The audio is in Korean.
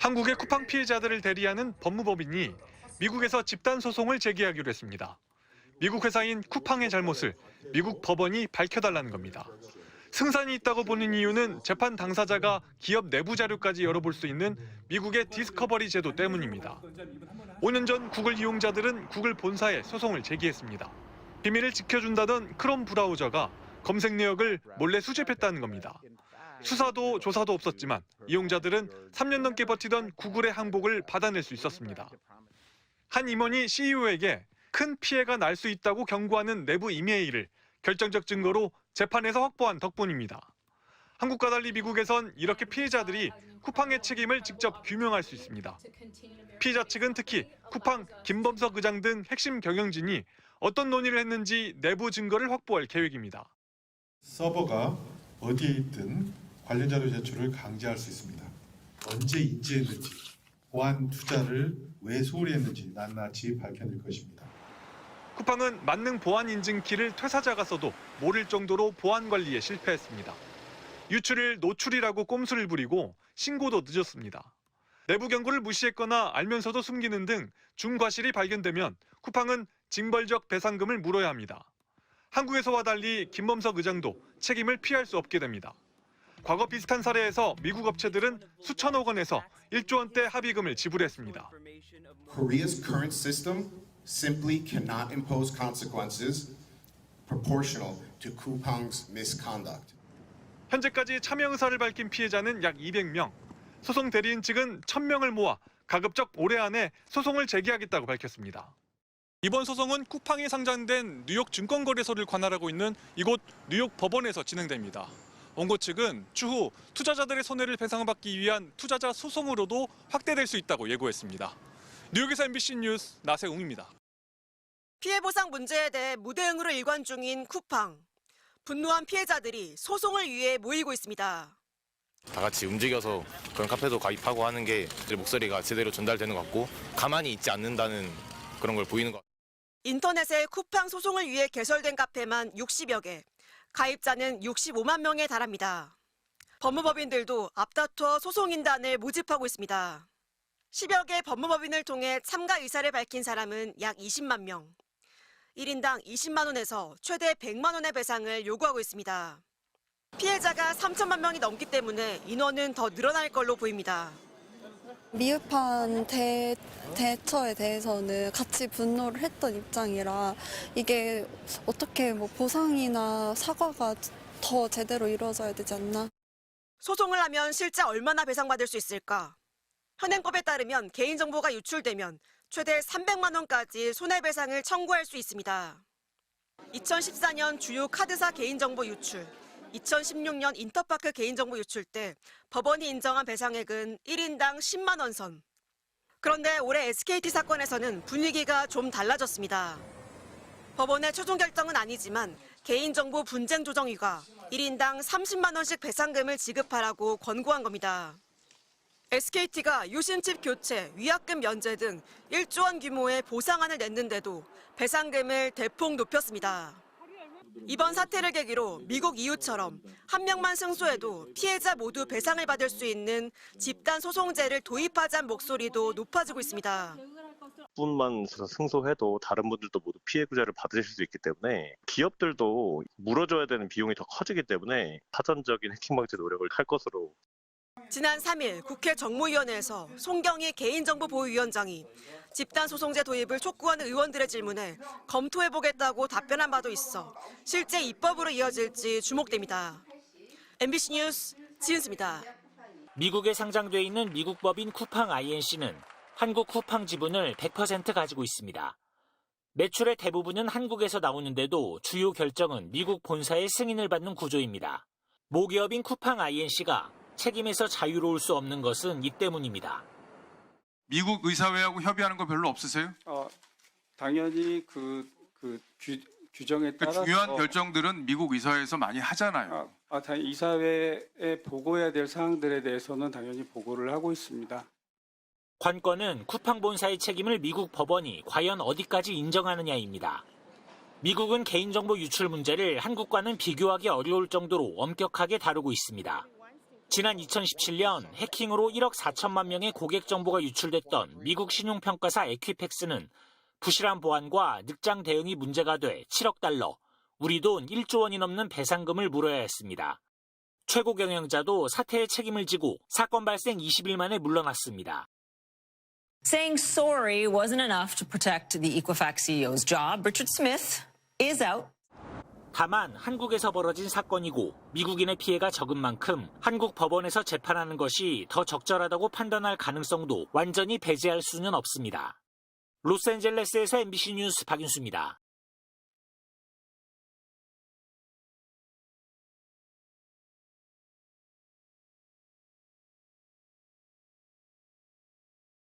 한국의 쿠팡 피해자들을 대리하는 법무법인이 미국에서 집단 소송을 제기하기로 했습니다. 미국 회사인 쿠팡의 잘못을 미국 법원이 밝혀달라는 겁니다. 승산이 있다고 보는 이유는 재판 당사자가 기업 내부 자료까지 열어볼 수 있는 미국의 디스커버리 제도 때문입니다. 5년 전 구글 이용자들은 구글 본사에 소송을 제기했습니다. 비밀을 지켜준다던 크롬 브라우저가 검색 내역을 몰래 수집했다는 겁니다. 수사도 조사도 없었지만 이용자들은 3년 넘게 버티던 구글의 항복을 받아낼 수 있었습니다. 한 임원이 CEO에게 큰 피해가 날 수 있다고 경고하는 내부 이메일을 결정적 증거로 재판에서 확보한 덕분입니다. 한국과 달리 미국에선 이렇게 피해자들이 쿠팡의 책임을 직접 규명할 수 있습니다. 피해자 측은 특히 쿠팡 김범석 의장 등 핵심 경영진이 어떤 논의를 했는지 내부 증거를 확보할 계획입니다. 서버가 어디에 있든 관련 자료 제출을 강제할 수 있습니다. 언제 인지했는지, 보안 투자를 왜 소홀히 했는지 낱낱이 밝혀낼 것입니다. 쿠팡은 만능 보안 인증키를 퇴사자가 써도 모를 정도로 보안 관리에 실패했습니다. 유출을 노출이라고 꼼수를 부리고 신고도 늦었습니다. 내부 경고를 무시했거나 알면서도 숨기는 등 중과실이 발견되면 쿠팡은 징벌적 배상금을 물어야 합니다. 한국에서와 달리 김범석 의장도 책임을 피할 수 없게 됩니다. 과거 비슷한 사례에서 미국 업체들은 수천억 원에서 1조 원대 합의금을 지불했습니다. Korea's current system simply cannot impose consequences proportional to Coupang's misconduct. 현재까지 참여 의사를 밝힌 피해자는 약 200명. 소송 대리인 측은 1000명을 모아 가급적 올해 안에 소송을 제기하겠다고 밝혔습니다. 이번 소송은 쿠팡이 상장된 뉴욕 증권거래소를 관할하고 있는 이곳 뉴욕 법원에서 진행됩니다. 원고 측은 추후 투자자들의 손해를 배상받기 위한 투자자 소송으로도 확대될 수 있다고 예고했습니다. 뉴욕에서 MBC 뉴스 나세웅입니다. 피해 보상 문제에 대해 무대응으로 일관 중인 쿠팡. 분노한 피해자들이 소송을 위해 모이고 있습니다. 다 같이 움직여서 그런 카페도 가입하고 하는 게 목소리가 제대로 전달되는 것 같고 가만히 있지 않는다는 그런 걸 보이는 것 같아요. 인터넷에 쿠팡 소송을 위해 개설된 카페만 60여 개, 가입자는 65만 명에 달합니다. 법무법인들도 앞다투어 소송인단을 모집하고 있습니다. 10여 개 법무법인을 통해 참가 의사를 밝힌 사람은 약 20만 명. 1인당 20만 원에서 최대 100만 원의 배상을 요구하고 있습니다. 피해자가 3천만 명이 넘기 때문에 인원은 더 늘어날 걸로 보입니다. 미흡한 대처에 대해서는 같이 분노를 했던 입장이라 이게 어떻게 보상이나 사과가 더 제대로 이루어져야 되지 않나. 소송을 하면 실제 얼마나 배상받을 수 있을까? 현행법에 따르면 개인정보가 유출되면 최대 300만 원까지 손해배상을 청구할 수 있습니다. 2014년 주요 카드사 개인정보 유출, 2016년 인터파크 개인정보 유출 때 법원이 인정한 배상액은 1인당 10만 원 선. 그런데 올해 SKT 사건에서는 분위기가 좀 달라졌습니다. 법원의 최종 결정은 아니지만 개인정보 분쟁조정위가 1인당 30만 원씩 배상금을 지급하라고 권고한 겁니다. SKT가 유심칩 교체, 위약금 면제 등 1조 원 규모의 보상안을 냈는데도 배상금을 대폭 높였습니다. 이번 사태를 계기로 미국 이후처럼 한 명만 승소해도 피해자 모두 배상을 받을 수 있는 집단 소송제를 도입하자는 목소리도 높아지고 있습니다. 분만 승소해도 다른 분들도 모두 피해 구제를 받으실 수 있기 때문에 기업들도 물어줘야 되는 비용이 더 커지기 때문에 사전적인 해킹 방지 노력을 할 것으로. 지난 3일 국회 정무위원회에서 송경희 개인정보보호위원장이 집단소송제 도입을 촉구하는 의원들의 질문에 검토해보겠다고 답변한 바도 있어 실제 입법으로 이어질지 주목됩니다. MBC 뉴스 지은수입니다. 미국에 상장돼 있는 미국 법인 쿠팡 INC는 한국 쿠팡 지분을 100% 가지고 있습니다. 매출의 대부분은 한국에서 나오는데도 주요 결정은 미국 본사의 승인을 받는 구조입니다. 모기업인 쿠팡 INC가 책임에서 자유로울 수 없는 것은 이 때문입니다. 미국 의사회하고 협의하는 거 별로 없으세요? 당연히 규정에 따라서 중요한 결정들은 미국 의사회에서 많이 하잖아요. 당연히 이사회에 보고해야 될 사항들에 대해서는 당연히 보고를 하고 있습니다. 관건은 쿠팡 본사의 책임을 미국 법원이 과연 어디까지 인정하느냐입니다. 미국은 개인정보 유출 문제를 한국과는 비교하기 어려울 정도로 엄격하게 다루고 있습니다. 지난 2017년 해킹으로 1억 4천만 명의 고객 정보가 유출됐던 미국 신용평가사 에퀴팩스는 부실한 보안과 늑장 대응이 문제가 돼 7억 달러, 우리 돈 1조 원이 넘는 배상금을 물어야 했습니다. 최고 경영자도 사태의 책임을 지고 사건 발생 20일 만에 물러났습니다. Saying sorry wasn't enough to protect the Equifax CEO's job. Richard Smith is out. 다만 한국에서 벌어진 사건이고 미국인의 피해가 적은 만큼 한국 법원에서 재판하는 것이 더 적절하다고 판단할 가능성도 완전히 배제할 수는 없습니다. 로스앤젤레스에서 MBC 뉴스 박윤수입니다.